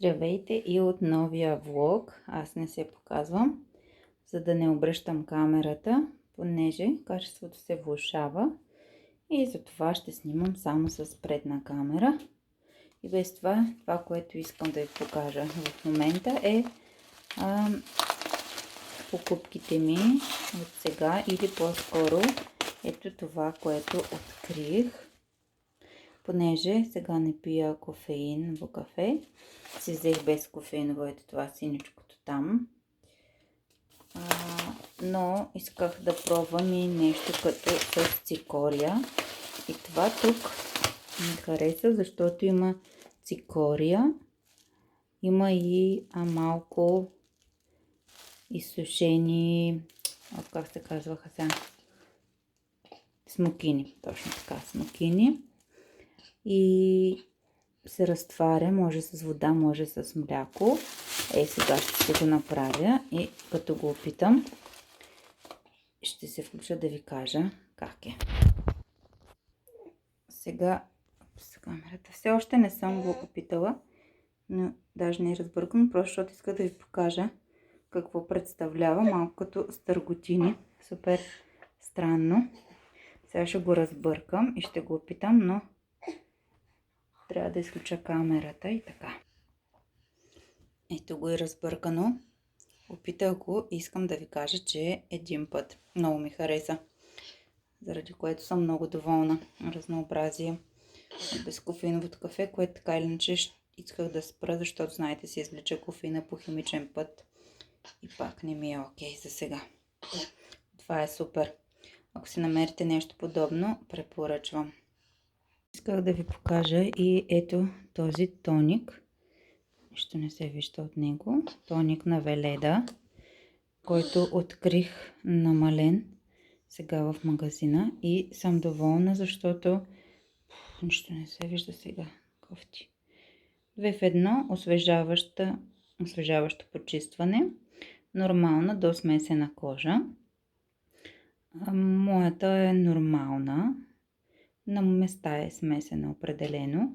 Здравейте и от новия влог. Аз не се показвам, за да не обръщам камерата, понеже качеството се влошава и затова ще снимам само с предна камера. И без това, което искам да ви покажа в момента е покупките ми от сега или по-скоро ето това, което открих. Понеже сега не пия кофеиново кафе, си взех без кофеиново, ето това синичкото там. Но исках да пробвам и нещо като с цикория. И това тук ми хареса, защото има цикория. Има и малко изсушени, как се казваха сега? Смокини. Точно така, смокини. И се разтваря, може с вода, може с мляко. Сега ще го направя и като го опитам, ще се включа да ви кажа как е. Сега с камерата. Все още не съм го опитала, но даже не е разбъркано, просто защото иска да ви покажа какво представлява, малко като стърготини. Супер странно. Сега ще го разбъркам и ще го опитам, но трябва да изключа камерата и така. Ето го и разбъркано. Опитах го и искам да ви кажа, че един път много ми хареса. Заради което съм много доволна. Разнообразие от безкофеиновото кафе, което така или иначе исках да спра, защото знаете си извлича кофеина по химичен път. И пак не ми е окей за сега. Това е супер. Ако си намерите нещо подобно, препоръчвам. Исках да ви покажа и ето този тоник. Нищо не се вижда от него. Тоник на Веледа, който открих намален сега в магазина и съм доволна, защото нищо не се вижда сега. Кофти. 2 в 1, освежаващо почистване, нормална до смесена кожа. Моята е нормална. На места е смесена определено.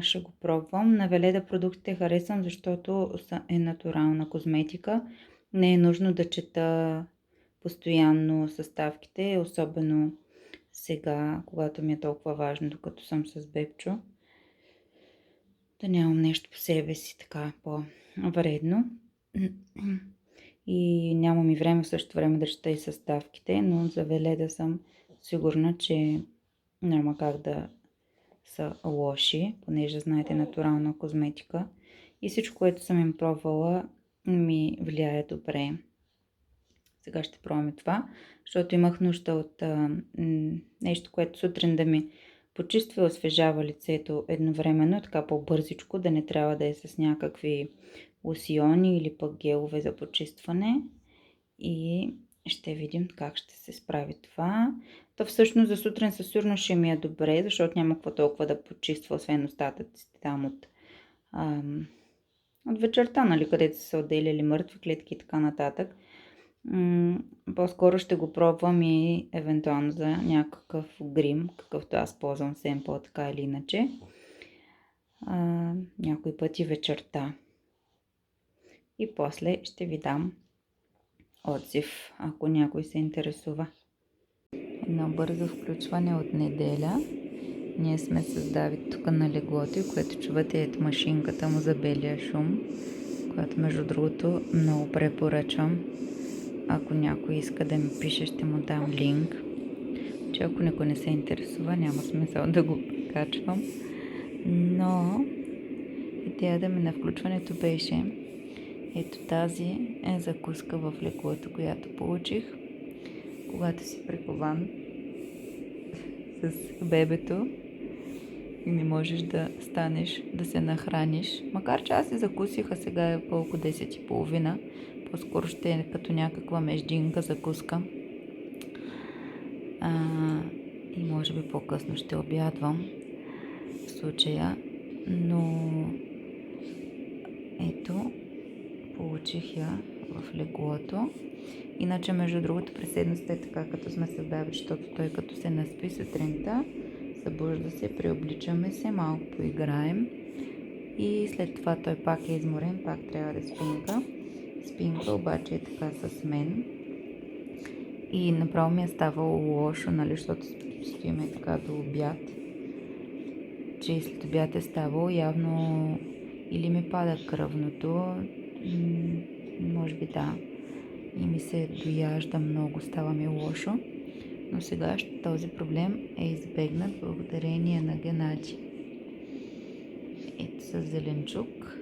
Ще го пробвам. На Веледа продуктите харесвам, защото е натурална козметика. Не е нужно да чета постоянно съставките, особено сега, когато ми е толкова важно, докато съм с бебчо. Да нямам нещо по себе си така по-вредно. И нямам и време в същото време да чета и съставките, но за Веледа съм сигурна, че няма как да са лоши, понеже знаете натурална козметика и всичко, което съм им пробвала, ми влияе добре. Сега ще пробваме това, защото имах нужда от нещо, което сутрин да ми почиства и освежава лицето едновременно, така по-бързичко, да не трябва да е с някакви лосиони или пък гелове за почистване. И ще видим как ще се справи това. То всъщност за сутрин със сигурност ще ми е добре, защото няма какво толкова да почиства, освен остатъците там от вечерта, нали, където са се отделяли мъртви клетки и така нататък. По-скоро ще го пробвам и евентуално за някакъв грим, какъвто аз ползвам семпъл, така или иначе. Някой път и вечерта. И после ще ви дам отзив, ако някой се интересува. Едно бързо включване от неделя. Ние сме с Давид тук на леглото, което чувате ето машинката му за белия шум, която между другото много препоръчвам. Ако някой иска да ми пише, ще му дам линк. Че ако никой не се интересува, няма смисъл да го качвам. Но идеята ми на включването беше ето тази е закуска в леглото, която получих, когато си прикован с бебето и не можеш да станеш да се нахраниш. Макар че аз си закусих, а сега е колко 10:30. По-скоро ще е като някаква междинка закуска. И може би по-късно ще обядвам в случая. Но ето, получих я в леглото. Иначе, между другото, през седмицата е така, като сме с Давид, защото той като се наспи сутринта, събужда се, преобличаме се, малко поиграем И след това той пак е изморен, пак трябва да спинка. Спинка обаче е така с мен. И направо ми е ставало лошо, нали, защото спиме така до обяд. Че и след обяд е ставало, явно или ми пада кръвното, може би да, и ми се дояжда много, става ми лошо. Но сега този проблем е избегнат благодарение на Геннади. Ето с зеленчук,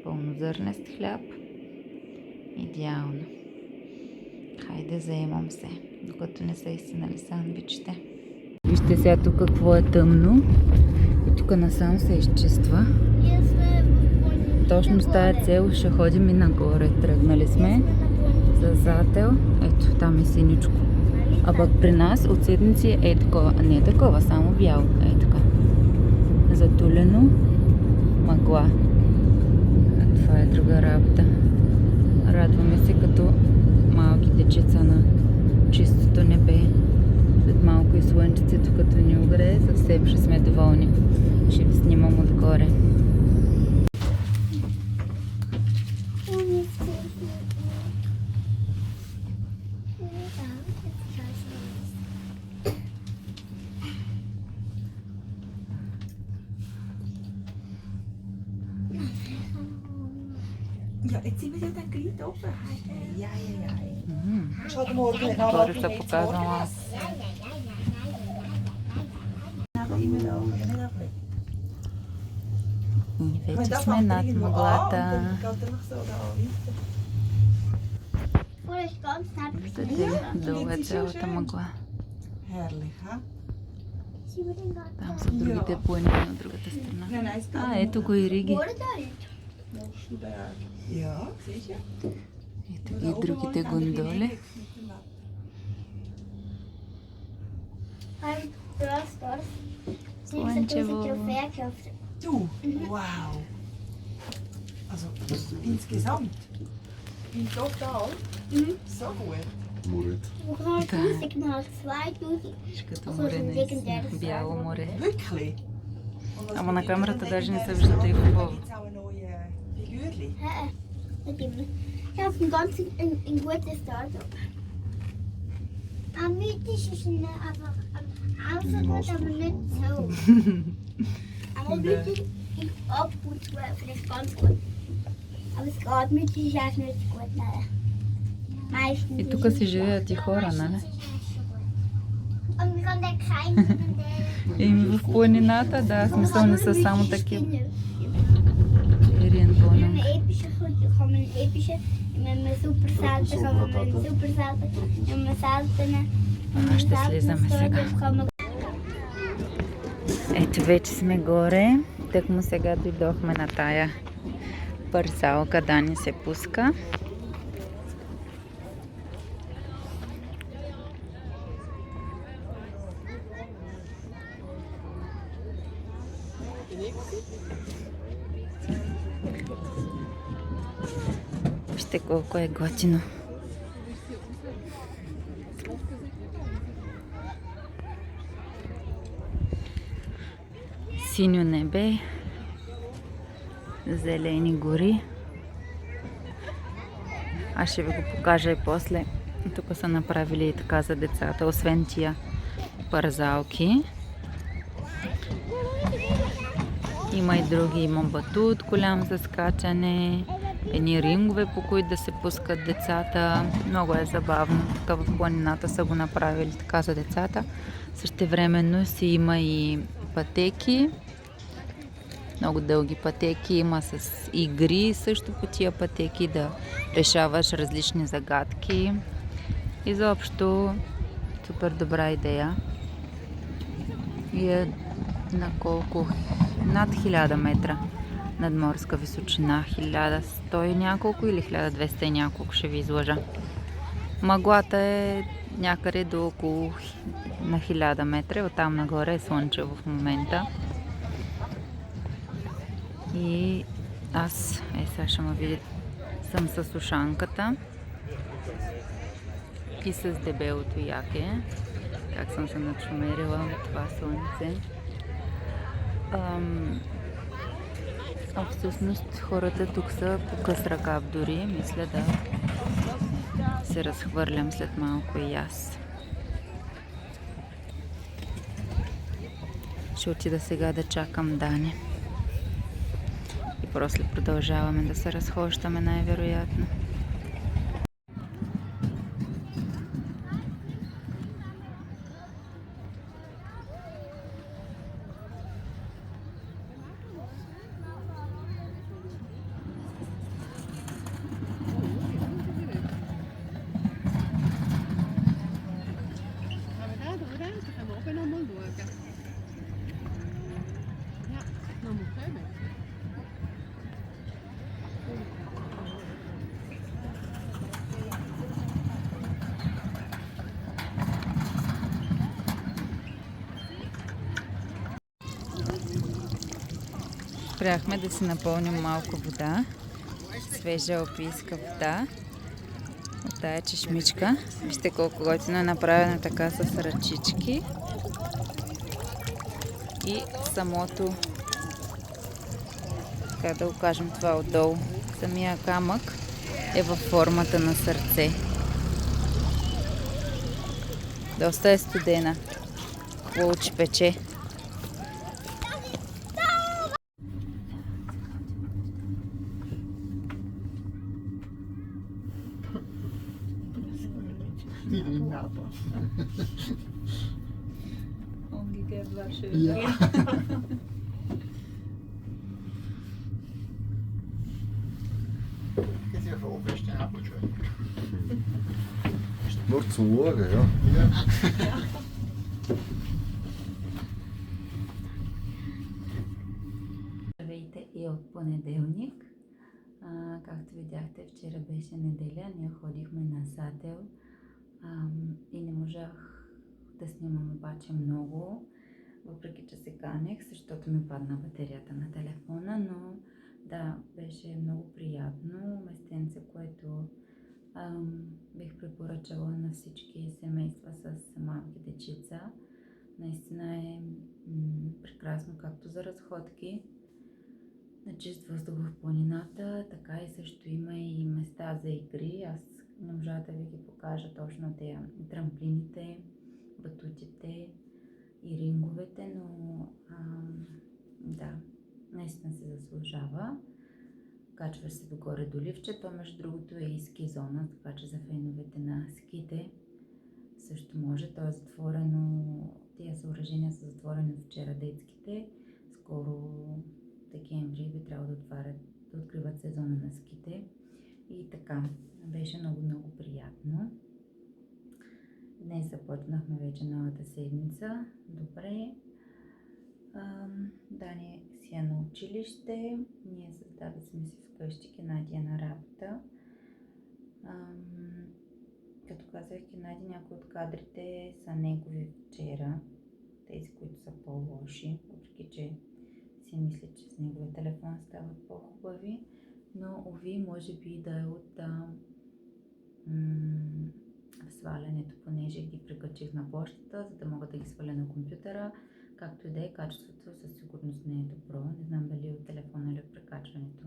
пълнозърнест хляб. Идеално. Хайде, заемам се, докато не са изсинали сандвичите. Вижте сега тук какво е тъмно. И тук насам се изчиства. Точно с тази цел ще ходим и нагоре. Тръгнали сме за Зател. Ето, там е синичко. А пък при нас от седмици е такова. Не е такова, само бяло. Е така. Затулено. Мъгла. А това е друга работа. Радваме се като малки дечица на чистото небе. След малко и слънчицето като ни огрее, съвсем ще сме доволни. Ще ви снимам отгоре. Ja, jetzt sind wir ja dann gleich oben. Ja. Отгоре се показвала. И вече сме над мъглата. Виждате, долу е цялата мъгла. Там са другите планини от другата страна. А, ето го и Риги. Ето ги и другите гондоли. Слънчево. Du, wow. Also insgesamt, in total, so gut. Като море, наистина. Бяло море. Wirklich? Ама на камерата даже не се вижда тъй хубаво. Gibt es auch neue Figürchen? Ich habe ein ganz ein gutes Start-up. Mythisch ist aber außerhalb aber nicht so. Aber mythisch ist ab und zu vielleicht ganz gut. Aber es geht mythisch ist auch nicht so gut. Meistens. И тук си живеят и хора, нали? Und wir können da keinen. Еми в планината, да, смисъл не са само такива. Ириан Wenn Бонанг. man epische kann man epische, wenn man super selten kann man super selten, wenn man seltene. Ще слизаме сега. Ето вече сме горе. Тъкмо сега дойдохме на тая парзалка, Дани се пуска. Вижте колко е готино. Синьо небе, зелени гори. Аз ще ви го покажа и после. Тук са направили и така за децата, освен тия парзалки. Има и други, има батут голям за скачане, едни рингове, по които да се пускат децата. Много е забавно. Така в планината са го направили така за децата. Същевременно си има и пътеки. Много дълги пътеки. Има с игри също по тия пътеки да решаваш различни загадки. Изобщо супер добра идея. И е на колко? Над 1000 метра надморска височина. 1100 и няколко или 1200 и няколко, ще ви излъжа. Мъглата е някъде до около на 1000 метра. Оттам нагоре е слънчево в момента. И аз, сега ще ме видите, съм с ушанката и с дебелото яке. Как съм се начумерила от това слънце. А всъщност хората тук са по къс ръкав дори. Мисля да се разхвърлям след малко и аз. Ще отида сега да чакам Дани. И после продължаваме да се разхождаме най-вероятно. Спряхме да си напълним малко вода. Свежа алпийска вода от тая чешмичка. Вижте колко готино е направена така с ръчички. И самото, как да го кажем това отдолу, самия камък е във формата на сърце. Доста е студена. Хубаво, че пече. Umgekehrt war schön. Ja. Jetzt ja froh, bist du abgeschwommen. Nur zum Schauen, ja. Здравейте и от понеделник. Както видяхте, вчера беше неделя, ние ходихме на сател и не можах да снимам обаче много, въпреки че се канех, защото ми падна батерията на телефона, но да, беше много приятно местенце, което бих препоръчала на всички семейства с малки дечица. Наистина е прекрасно както за разходки на чист въздух в планината, така и също има и места за игри. Аз не можа да ви ги покажа точно тези трамплините, батутите и ринговете, но да, наистина се заслужава. Качваш се догоре до ливче, то между другото е и ски зона, така че за феновете на ските също може. То е затворено, тия съоръжения са затворени вчера детските, скоро декември би трябвало да откриват сезона на ските. И така, беше много приятно. Днес започнахме вече новата седмица. Добре. Дани си е на училище. Ние с Даби сме си вкъщи, Геннадий е на работа. Като казах Геннадий, някои от кадрите са негови вчера. Тези, които са по-лоши, въпреки че си мисля, че с неговия телефон стават по-хубави, но уви, може би да е от свалянето, понеже ги прикачих на почтата, за да мога да ги сваля на компютъра. Както и да е, качеството със сигурност не е добро. Не знам дали от телефона или от прекачването,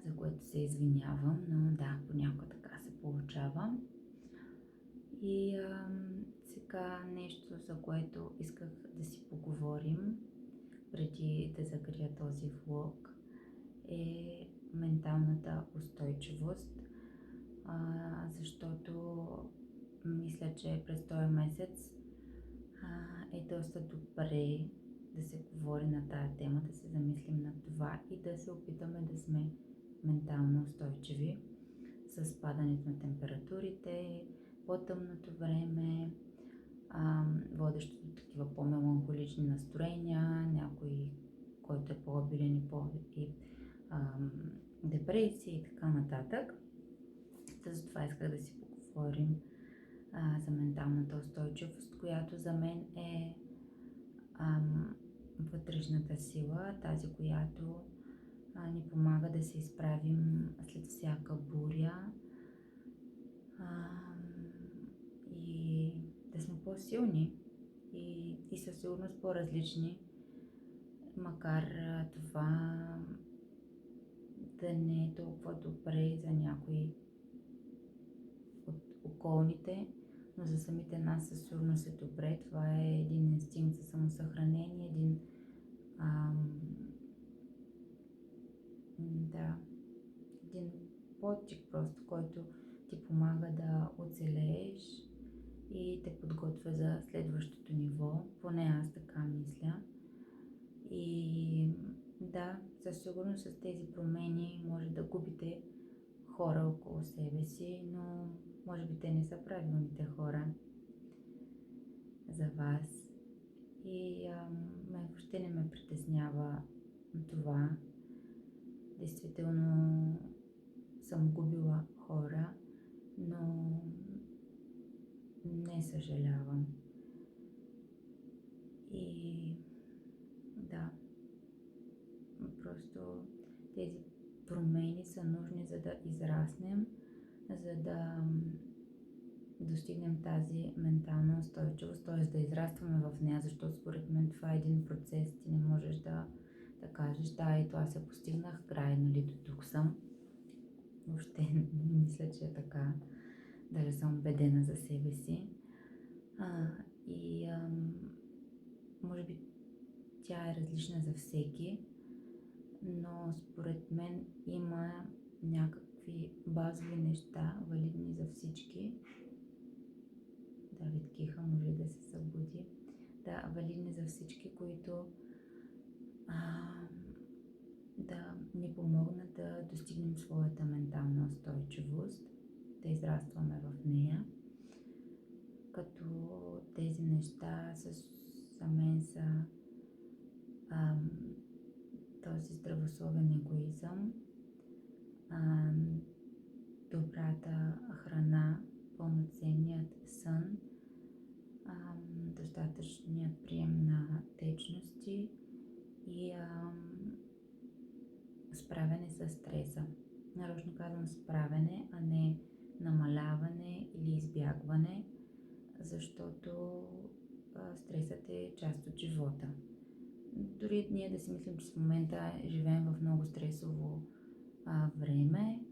за което се извинявам, но да, понякога така се получава. И сега нещо, за което исках да си поговорим преди да закрия този влог, е менталната устойчивост, защото мисля, че през този месец е доста добре да се говори на тая тема, да се замислим на това и да се опитаме да сме ментално устойчиви с падането на температурите, по-тъмното време, водещо до такива по-меланхолични настроения, някой, който е по-обилен и депресия и така нататък. Затова исках да си поговорим за менталната устойчивост, която за мен е вътрешната сила, тази, която ни помага да се изправим след всяка буря и да сме по-силни и със сигурност по-различни макар това да не е толкова добре за някои от околните, но за самите нас със сигурност е добре. Това е един инстинкт за самосъхранение, един един подтик просто, който ти помага да оцелееш и те подготвя за следващото ниво. Поне аз така мисля. И да, със сигурност с тези промени може да губите хора около себе си, но може би те не са правилните хора за вас. И въобще не ме притеснява това. Действително съм губила хора, но не съжалявам. И да, просто тези промени са нужни, за да израснем, за да достигнем тази ментална устойчивост, т.е. да израстваме в нея, защото според мен това е един процес. Ти не можеш да кажеш, да, ето аз се постигнах, край, нали, до тук съм. Въобще не мисля, че е така. Даже съм убедена за себе си. Може би тя е различна за всеки, но според мен има някакви базови неща, валидни за всички. Давид киха, може да се събуди. Да, валидни за всички, които да ни помогнат да достигнем своята ментална устойчивост, да израстваме в нея. Като тези неща за мен са този здравословен егоизъм, добрата храна, пълноценният сън, достатъчният прием на течности и справяне с стреса. Нарочно казвам справяне, а не намаляване или избягване, защото стресът е част от живота. Дори ние да си мислим, че в момента живеем в много стресово време,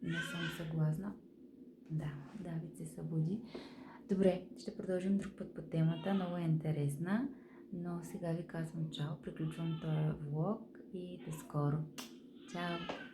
не съм съгласна. Да, Давид се събуди. Добре, ще продължим друг път по темата, много е интересна, но сега ви казвам чао, приключвам този влог и до скоро. Чао!